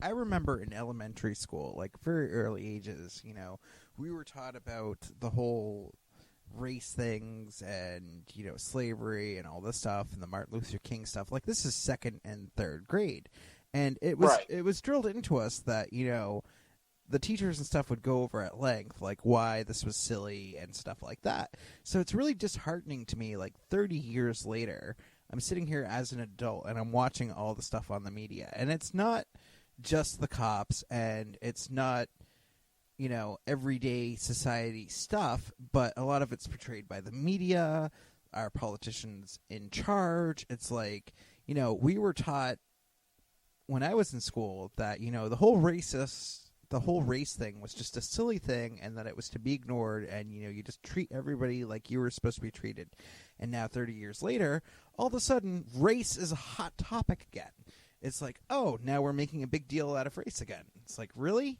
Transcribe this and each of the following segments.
I remember in elementary school, like very early ages, we were taught about the whole race things and, slavery and all this stuff and the Martin Luther King stuff. Like, this is second and third grade. And it was drilled into us that, the teachers and stuff would go over at length, like why this was silly and stuff like that. So it's really disheartening to me, like 30 years later, I'm sitting here as an adult and I'm watching all the stuff on the media. And it's not just the cops and it's not, everyday society stuff, but a lot of it's portrayed by the media, our politicians in charge. It's like, we were taught when I was in school that, the whole race thing was just a silly thing and that it was to be ignored and, you just treat everybody like you were supposed to be treated. And now 30 years later, all of a sudden, race is a hot topic again. It's like, oh, now we're making a big deal out of race again. It's like, really?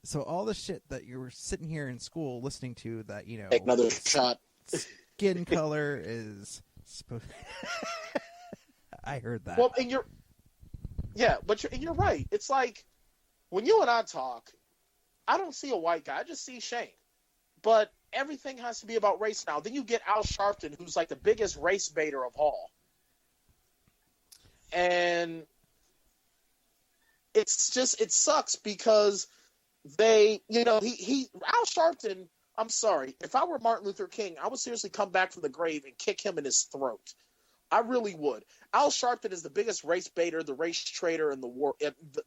So all the shit that you were sitting here in school listening to that, Take another shot. Skin color is supposed I heard that. Well, and you're right. It's like, when you and I talk, I don't see a white guy. I just see Shane. But everything has to be about race now. Then you get Al Sharpton, who's like the biggest race baiter of all. And it sucks because Al Sharpton, I'm sorry, if I were Martin Luther King, I would seriously come back from the grave and kick him in his throat. I really would. Al Sharpton is the biggest race baiter, the race traitor in the world.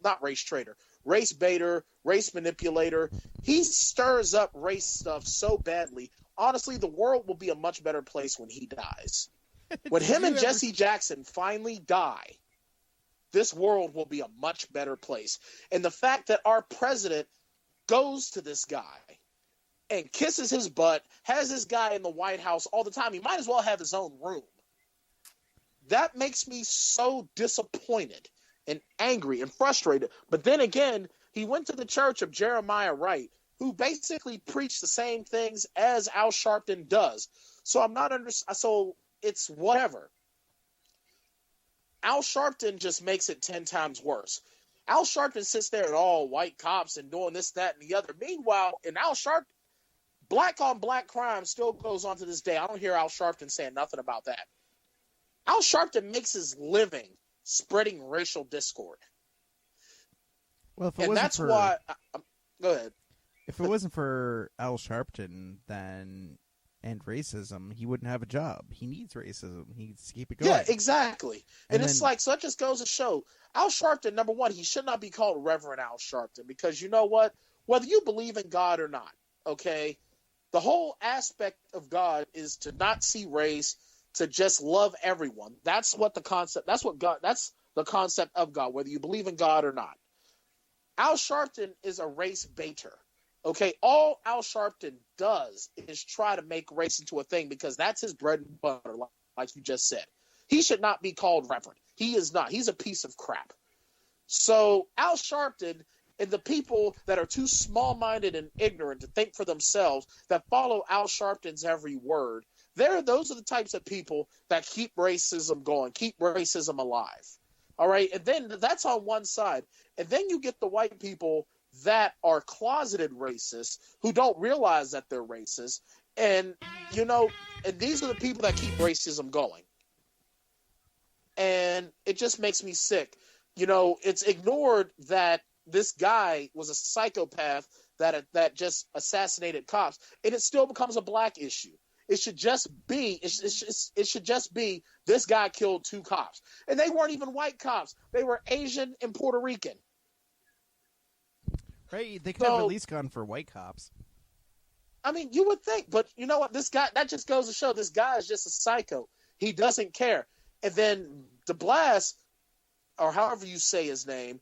Not race traitor, race baiter, race manipulator. He stirs up race stuff so badly. Honestly, the world will be a much better place when he dies. When him and Jesse Jackson finally die, this world will be a much better place. And the fact that our president goes to this guy and kisses his butt, has this guy in the White House all the time, he might as well have his own room. That makes me so disappointed and angry and frustrated. But then again, he went to the church of Jeremiah Wright, who basically preached the same things as Al Sharpton does. So so it's whatever. Al Sharpton just makes it 10 times worse. Al Sharpton sits there at all white cops and doing this, that, and the other. Meanwhile, in Al Sharpton, black on black crime still goes on to this day. I don't hear Al Sharpton saying nothing about that. Al Sharpton makes his living spreading racial discord. Well, if it and wasn't that's for, why. Go ahead. If it wasn't for Al Sharpton, and racism, he wouldn't have a job. He needs racism. He needs to keep it going. Yeah, exactly. And it's like, so it just goes to show, Al Sharpton, number one, he should not be called Reverend Al Sharpton, because you know what? Whether you believe in God or not, okay, the whole aspect of God is to not see race, to just love everyone. That's the concept of God, whether you believe in God or not. Al Sharpton is a race baiter. Okay, all Al Sharpton does is try to make race into a thing because that's his bread and butter, like you just said. He should not be called Reverend. He is not. He's a piece of crap. So Al Sharpton and the people that are too small-minded and ignorant to think for themselves, that follow Al Sharpton's every word, those are the types of people that keep racism going, keep racism alive. All right, and then that's on one side. And then you get the white people that are closeted racists who don't realize that they're racist. And, and these are the people that keep racism going. And it just makes me sick. It's ignored that this guy was a psychopath that just assassinated cops, and it still becomes a black issue. It should just be this guy killed 2 cops, and they weren't even white cops. They were Asian and Puerto Rican. Right, they could have at least gone for white cops. I mean, you would think, but you know what? This guy, that just goes to show this guy is just a psycho. He doesn't care. And then DeBlas, or however you say his name,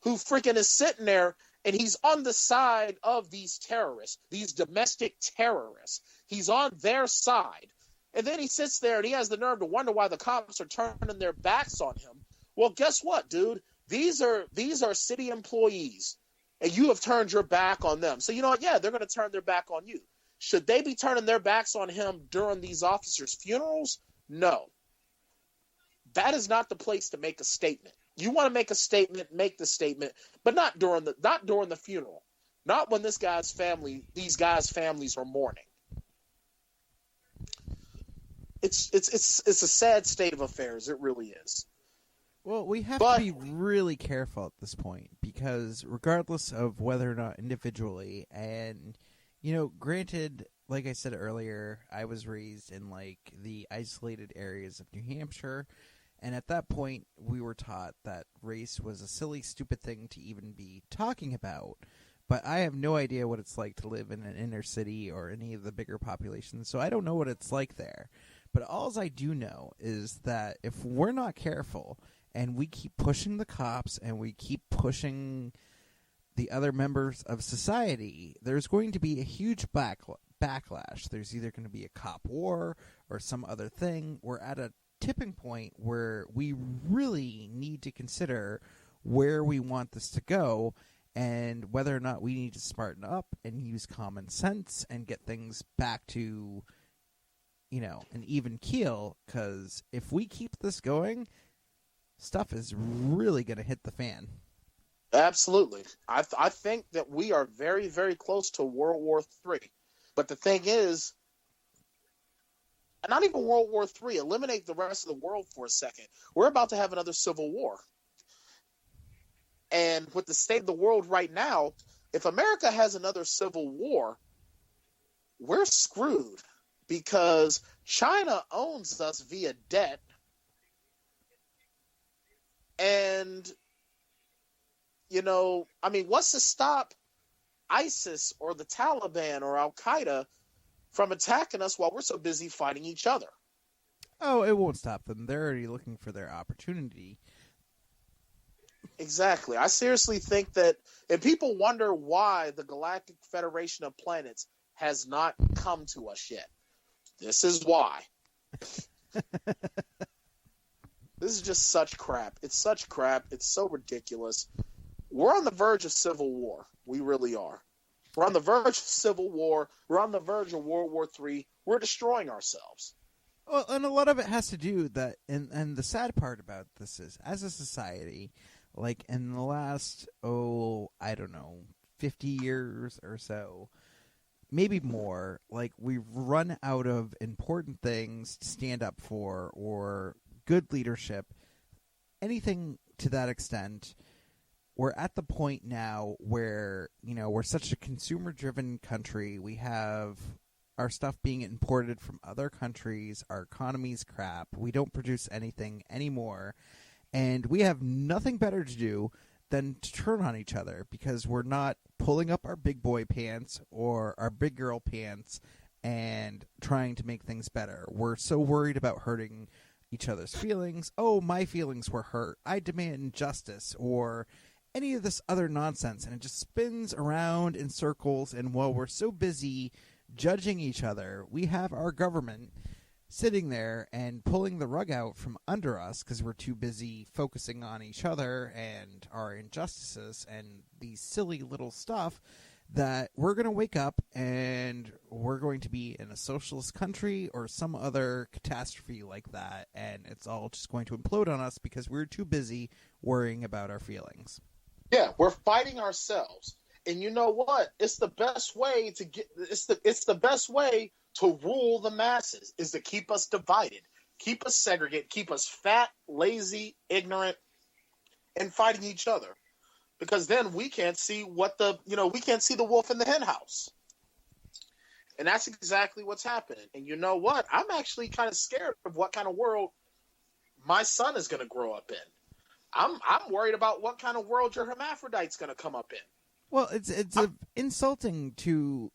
who freaking is sitting there, and he's on the side of these terrorists, these domestic terrorists. He's on their side. And then he sits there and he has the nerve to wonder why the cops are turning their backs on him. Well, guess what, dude? These are city employees, and you have turned your back on them. So you know what? Yeah, they're going to turn their back on you. Should they be turning their backs on him during these officers' funerals? No. that is not the place to make a statement. You want to make a statement, make the statement, but not during the funeral. Not when these guys' families are mourning. It's a sad state of affairs. It really is. Well, we have to be really careful at this point, because regardless of whether or not individually, and, granted, like I said earlier, I was raised in, the isolated areas of New Hampshire, and at that point, we were taught that race was a silly, stupid thing to even be talking about. But I have no idea what it's like to live in an inner city or any of the bigger populations, so I don't know what it's like there. But all I do know is that if we're not careful and we keep pushing the cops and we keep pushing the other members of society, there's going to be a huge backlash. There's either going to be a cop war or some other thing. We're at a tipping point where we really need to consider where we want this to go and whether or not we need to smarten up and use common sense and get things back to, an even keel. Because if we keep this going, stuff is really going to hit the fan. Absolutely. I think that we are very, very close to World War III. But the thing is, not even World War III, eliminate the rest of the world for a second. We're about to have another civil war. And with the state of the world right now, if America has another civil war, we're screwed, because China owns us via debt. And, what's to stop ISIS or the Taliban or Al-Qaeda from attacking us while we're so busy fighting each other? Oh, it won't stop them. They're already looking for their opportunity. Exactly. I seriously think that if people wonder why the Galactic Federation of Planets has not come to us yet, this is why. This is just such crap. It's such crap. It's so ridiculous. We're on the verge of civil war. We really are. We're on the verge of civil war. We're on the verge of World War III. We're destroying ourselves. Well, and a lot of it has to do that, and the sad part about this is, as a society, in the last, 50 years or so, maybe more, we've run out of important things to stand up for, or good leadership, anything to that extent. We're at the point now where, we're such a consumer-driven country. We have our stuff being imported from other countries. Our economy's crap. We don't produce anything anymore. And we have nothing better to do than to turn on each other, because we're not pulling up our big boy pants or our big girl pants and trying to make things better. We're so worried about hurting each other's feelings. Oh, my feelings were hurt. I demand justice, or any of this other nonsense. And it just spins around in circles. And while we're so busy judging each other, we have our government sitting there and pulling the rug out from under us because we're too busy focusing on each other and our injustices and these silly little stuff, that we're going to wake up and we're going to be in a socialist country or some other catastrophe like that, and it's all just going to implode on us because we're too busy worrying about our feelings. Yeah, we're fighting ourselves. And you know what? It's the best way to it's the best way to rule the masses, is to keep us divided, keep us segregated, keep us fat, lazy, ignorant, and fighting each other. Because then we can't see we can't see the wolf in the hen house. And that's exactly what's happening. And you know what? I'm actually kind of scared of what kind of world my son is going to grow up in. I'm worried about what kind of world your hermaphrodite's going to come up in. Well, it's insulting to,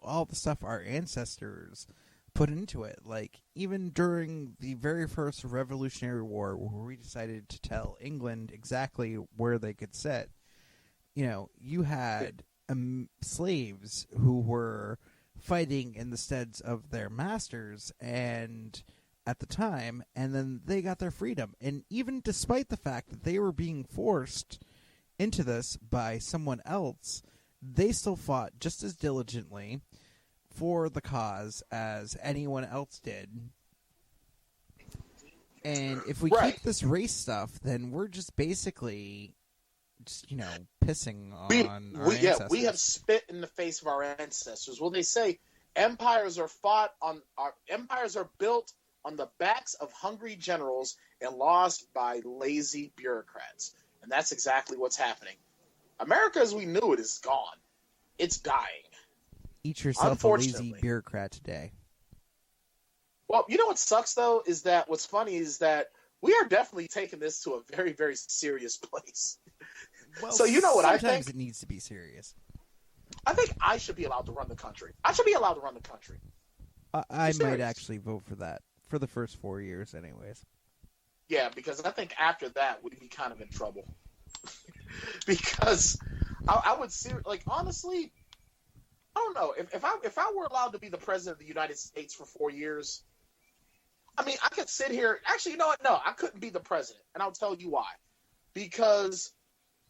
all the stuff our ancestors put into it. Like, even during the very first Revolutionary War, where we decided to tell England exactly where they could sit, you had slaves who were fighting in the steads of their masters and at the time, and then they got their freedom. And even despite the fact that they were being forced into this by someone else, they still fought just as diligently for the cause as anyone else did. And if we Right. keep this race stuff, then we're just basically just, pissing on our ancestors. We have spit in the face of our ancestors. Well, they say empires are built on the backs of hungry generals and lost by lazy bureaucrats. And that's exactly what's happening. America as we knew it is gone. It's dying. Eat yourself a lazy bureaucrat today. Well, you know what sucks, though, is that what's funny is that we are definitely taking this to a very, very serious place. Well, so you know what I think? Sometimes it needs to be serious. I think I should be allowed to run the country. I should be allowed to run the country. I might actually vote for that. For the first 4 years, anyways. Yeah, because I think after that, we'd be kind of in trouble. Because I would honestly, I don't know. If I were allowed to be the president of the United States for 4 years, I mean, I could sit here. Actually, you know what? No, I couldn't be the president, and I'll tell you why. Because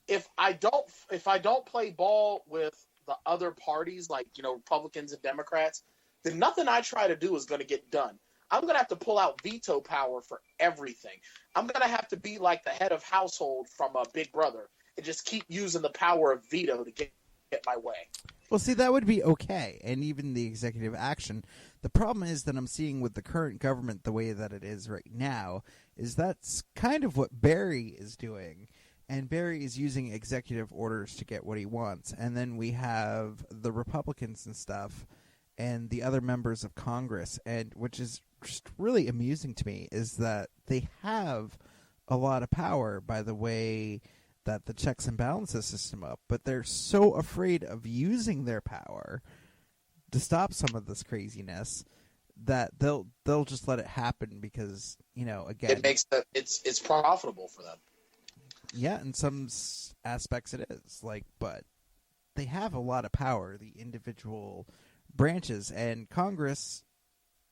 if I don't play ball with the other parties, like Republicans and Democrats, then nothing I try to do is going to get done. I'm going to have to pull out veto power for everything. I'm going to have to be like the head of household from Big Brother and just keep using the power of veto to get my way. Well, see, that would be okay, and even the executive action. The problem is that I'm seeing with the current government the way that it is right now, is that's kind of what Barry is doing. And Barry is using executive orders to get what he wants. And then we have the Republicans and stuff and the other members of Congress, and which is just really amusing to me, is that they have a lot of power by the way that the checks and balances system up, but they're so afraid of using their power to stop some of this craziness that they'll just let it happen because, again, it makes it's profitable for them. Yeah, in some aspects it is, but they have a lot of power, the individual branches, and Congress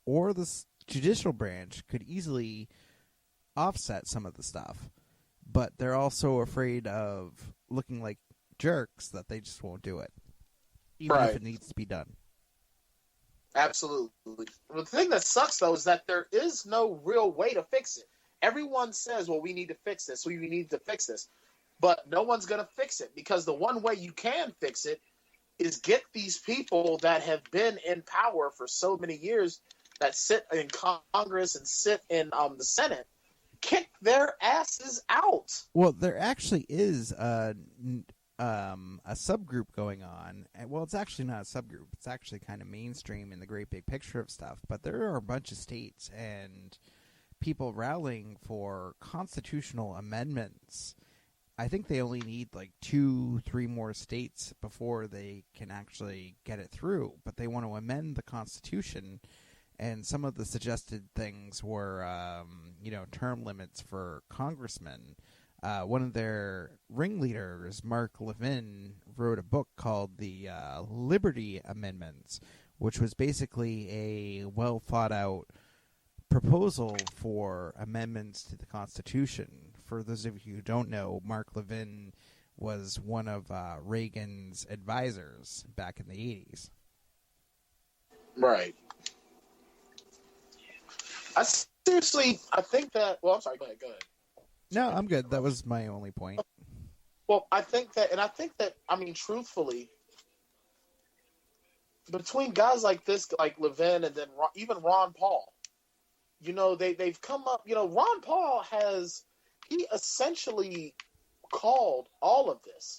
or the judicial branch could easily offset some of the stuff, but they're also afraid of looking like jerks that they just won't do it, even if it needs to be done. Absolutely. The thing that sucks, though, is that there is no real way to fix it. Everyone says, well, we need to fix this, we need to fix this, but no one's going to fix it, because the one way you can fix it is get these people that have been in power for so many years, that sit in Congress and sit in the Senate, kick their asses out. Well, there actually is a subgroup going on. Well, it's actually not a subgroup. It's actually kind of mainstream in the great big picture of stuff. But there are a bunch of states and people rallying for constitutional amendments. I think they only need 2-3 more states before they can actually get it through. But they want to amend the Constitution. And some of the suggested things were, term limits for congressmen. One of their ringleaders, Mark Levin, wrote a book called the Liberty Amendments, which was basically a well-thought-out proposal for amendments to the Constitution. For those of you who don't know, Mark Levin was one of Reagan's advisors back in the 80s. Right. I think that... Well, I'm sorry, go ahead. No, I'm good. That was my only point. Well, I think that, I mean, truthfully, between guys like this, like Levin, and then even Ron Paul, they've come up, Ron Paul he essentially called all of this.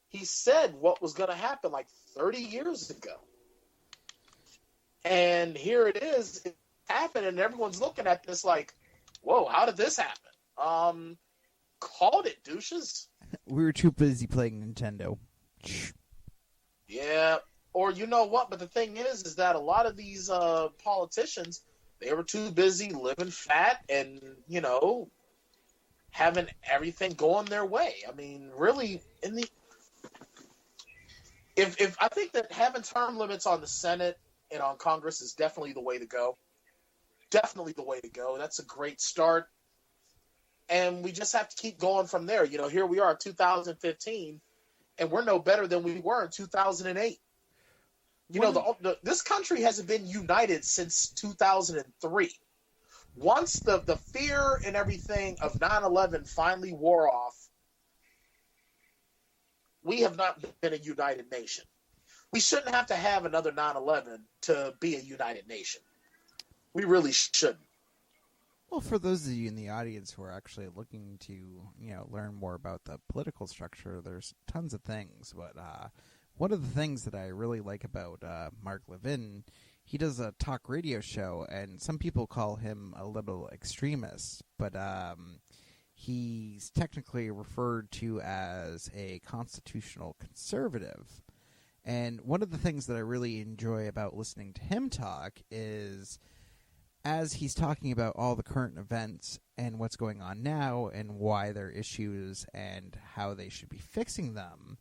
He said what was going to happen 30 years ago. And here it is, it happened, and everyone's looking at this whoa, how did this happen? Called it, douches. We were too busy playing Nintendo. Yeah, or you know what? But the thing is that a lot of these politicians, they were too busy living fat and, having everything going their way. I mean, really, if I think that having term limits on the Senate and on Congress is definitely the way to go. Definitely the way to go. That's a great start. And we just have to keep going from there. Here we are, 2015, and we're no better than we were in 2008. This country hasn't been united since 2003. once the fear and everything of 9/11 finally wore off, we have not been a united nation. We shouldn't have to have another 9/11 to be a united nation. We really shouldn't. Well, for those of you in the audience who are actually looking to, learn more about the political structure, there's tons of things. But one of the things that I really like about Mark Levin, he does a talk radio show, and some people call him a little extremist, but he's technically referred to as a constitutional conservative. And one of the things that I really enjoy about listening to him talk is, as he's talking about all the current events and what's going on now and why they're issues and how they should be fixing them,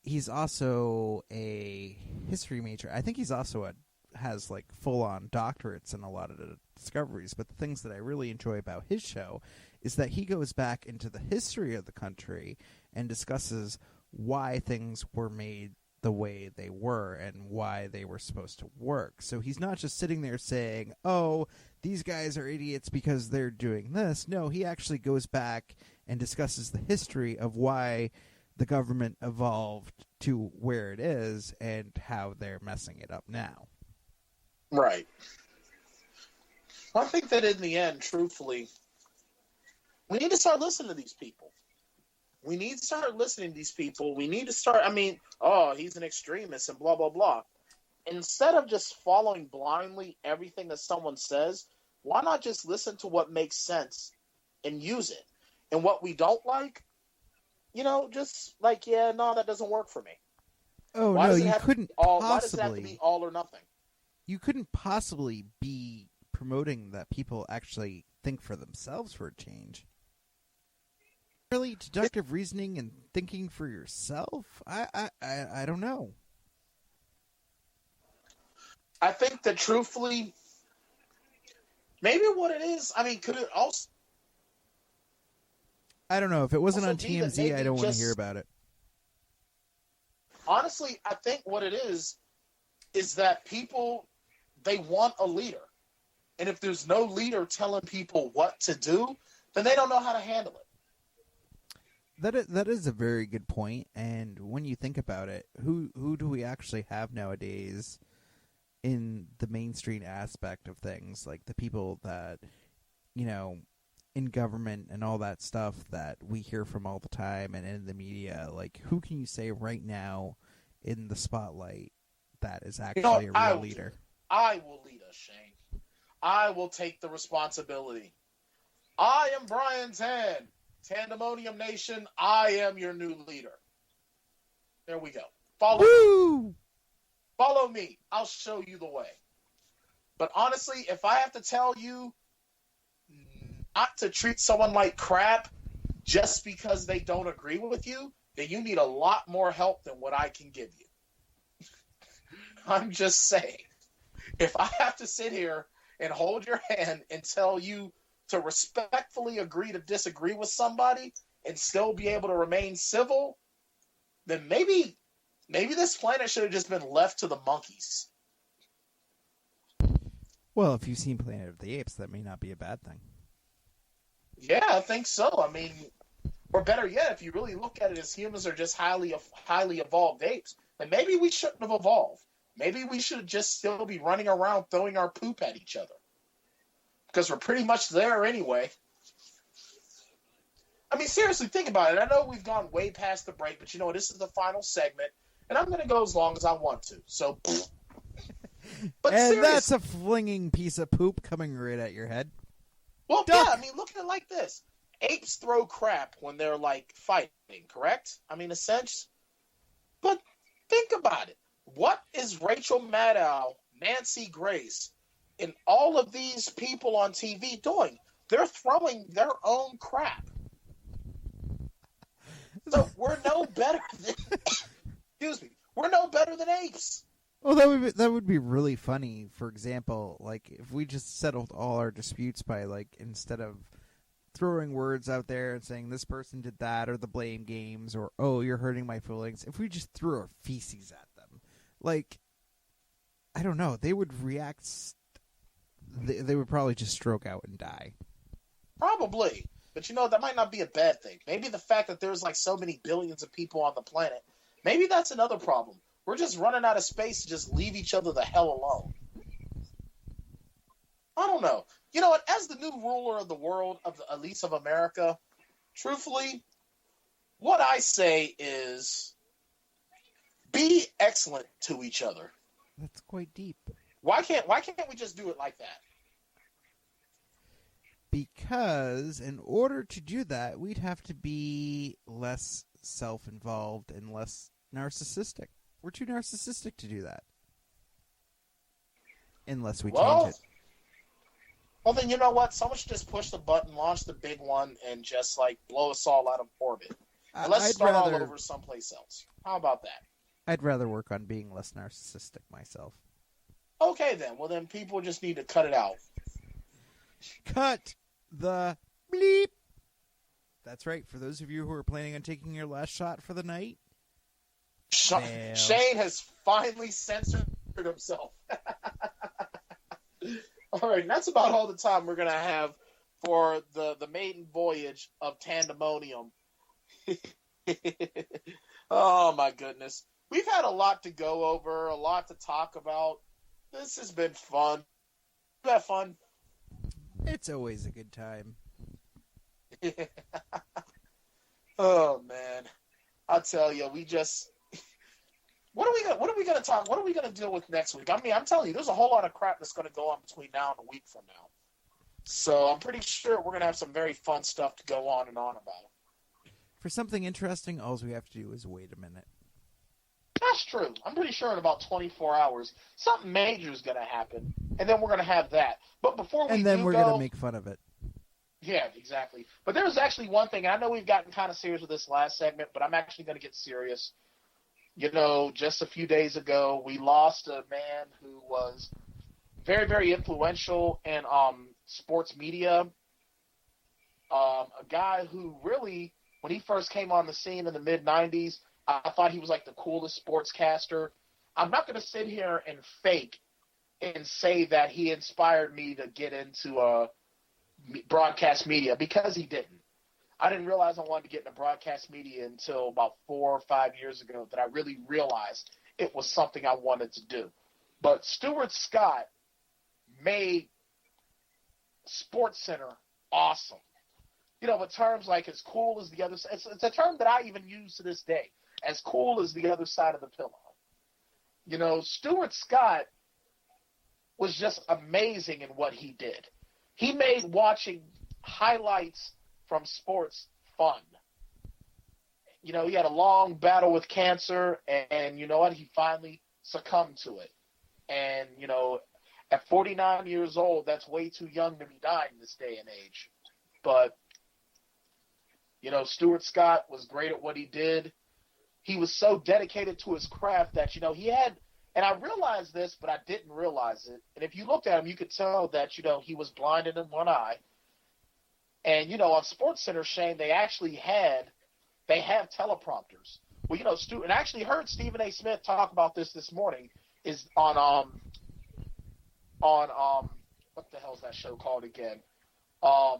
he's also a history major. I think he's also has like full-on doctorates in a lot of the discoveries. But the things that I really enjoy about his show is that he goes back into the history of the country and discusses why things were made the way they were and why they were supposed to work. So he's not just sitting there saying, oh, these guys are idiots because they're doing this. No, he actually goes back and discusses the history of why the government evolved to where it is and how they're messing it up now. Right. I think that in the end, truthfully, we need to start listening to these people. We need to start listening to these people. We need to start, he's an extremist and blah, blah, blah. Instead of just following blindly everything that someone says, why not just listen to what makes sense and use it? And what we don't like, just like, that doesn't work for me. Oh, no, you couldn't possibly. Why does it have to be all or nothing? You couldn't possibly be promoting that people actually think for themselves for a change. Really, deductive reasoning and thinking for yourself? I don't know. I think that truthfully, maybe what it is, could it also... I don't know. If it wasn't on TMZ, I don't want to hear about it. Honestly, I think what it is that people, they want a leader. And if there's no leader telling people what to do, then they don't know how to handle it. That is a very good point. And when you think about it, who do we actually have nowadays in the mainstream aspect of things? Like the people that, in government and all that stuff that we hear from all the time and in the media. Like, who can you say right now in the spotlight that is actually a real leader? I will lead us, Shane. I will take the responsibility. I am Brian Tann. Tanndemonium Nation, I am your new leader. There we go. Follow me. I'll show you the way. But honestly, if I have to tell you not to treat someone like crap just because they don't agree with you, then you need a lot more help than what I can give you. I'm just saying. If I have to sit here and hold your hand and tell you to respectfully agree to disagree with somebody and still be able to remain civil, then maybe this planet should have just been left to the monkeys. Well, if you've seen Planet of the Apes, that may not be a bad thing. Yeah, I think so. Or better yet, if you really look at it as humans are just highly evolved apes, then maybe we shouldn't have evolved. Maybe we should just still be running around throwing our poop at each other. Because we're pretty much there anyway. Seriously, think about it. I know we've gone way past the break, but this is the final segment, and I'm going to go as long as I want to. So, but and seriously, that's a flinging piece of poop coming right at your head. Well, Duck. Yeah, look at it like this. Apes throw crap when they're, fighting, correct? In a sense. But think about it. What is Rachel Maddow, Nancy Grace, and all of these people on TV doing? They're throwing their own crap. So we're no better than... Excuse me. We're no better than apes. Well, that would be really funny. For example, if we just settled all our disputes by instead of throwing words out there and saying this person did that, or the blame games, or oh, you're hurting my feelings, if we just threw our feces at them, I don't know, they would react they would probably just stroke out and die. Probably. But that might not be a bad thing. Maybe the fact that there's like so many billions of people on the planet, maybe that's another problem. We're just running out of space to just leave each other the hell alone. I don't know. You know what? As the new ruler of the world, at least of America, truthfully, what I say is be excellent to each other. That's quite deep. Why can't we just do it like that? Because in order to do that, we'd have to be less self-involved and less narcissistic. We're too narcissistic to do that. Unless we change it. Well, then you know what? Someone should just push the button, launch the big one, and just blow us all out of orbit. And let's start all over someplace else. How about that? I'd rather work on being less narcissistic myself. Okay, then. Well, then people just need to cut it out. Cut the bleep. That's right. For those of you who are planning on taking your last shot for the night, Shane has finally censored himself. All right, and that's about all the time we're going to have for the maiden voyage of Tanndemonium. Oh, my goodness. We've had a lot to go over, a lot to talk about. This has been fun. You've had fun? It's always a good time. Oh, man. I'll tell you, we just... What are we going to talk? What are we going to deal with next week? I mean, I'm telling you, there's a whole lot of crap that's going to go on between now and a week from now. So I'm pretty sure we're going to have some very fun stuff to go on and on about. For something interesting, all we have to do is wait a minute. That's true. I'm pretty sure in about 24 hours, something major is going to happen, and then we're going to have that. But before we and then we're going to make fun of it. Yeah, exactly. But there's actually one thing. I know we've gotten kind of serious with this last segment, but I'm actually going to get serious. Just a few days ago, we lost a man who was very, very influential in sports media. A guy who really, when he first came on the scene in the mid-'90s, I thought he was like the coolest sportscaster. I'm not going to sit here and fake and say that he inspired me to get into broadcast media, because he didn't. I didn't realize I wanted to get into broadcast media until about 4 or 5 years ago that I really realized it was something I wanted to do. But Stuart Scott made SportsCenter awesome. With terms like as cool as the other side. It's a term that I even use to this day. As cool as the other side of the pillow. Stuart Scott was just amazing in what he did. He made watching highlights from sports fun. He had a long battle with cancer, and you know what? He finally succumbed to it. And, at 49 years old, that's way too young to be dying this day and age. But, Stuart Scott was great at what he did. He was so dedicated to his craft that, he had, and I realized this, but I didn't realize it. And if you looked at him, you could tell that, he was blinded in one eye. And, on SportsCenter, Shane, they have teleprompters. Well, and I actually heard Stephen A. Smith talk about this morning, is on what the hell's that show called again? The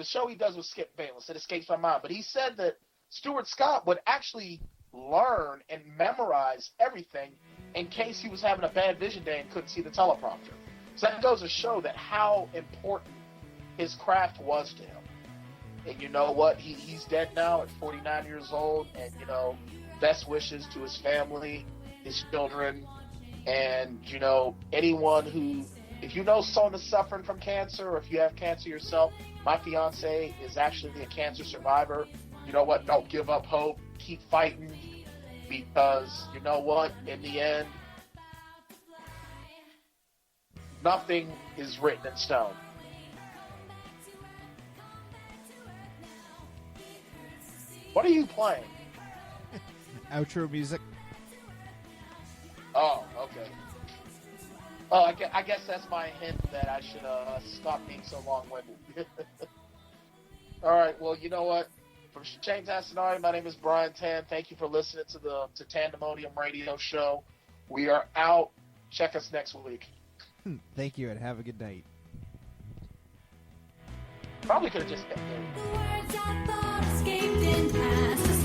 show he does with Skip Bayless. It escapes my mind. But he said that Stuart Scott would actually learn and memorize everything in case he was having a bad vision day and couldn't see the teleprompter. So that goes to show that how important his craft was to him. And you know what? He's dead now at 49 years old. And, best wishes to his family, his children, and, anyone who, if someone is suffering from cancer, or if you have cancer yourself, my fiance is actually a cancer survivor. You know what? Don't give up hope. Keep fighting, because you know what? In the end, nothing is written in stone. What are you playing? Outro music. Oh, okay. Oh, I guess that's my hint that I should stop being so long-winded. All right, well, you know what? From Shane Tassinari, my name is Brian Tann. Thank you for listening to Tanndemonium Radio Show. We are out. Check us next week. Thank you, and have a good night. Probably could have just kept going. The words I thought escaped and passed.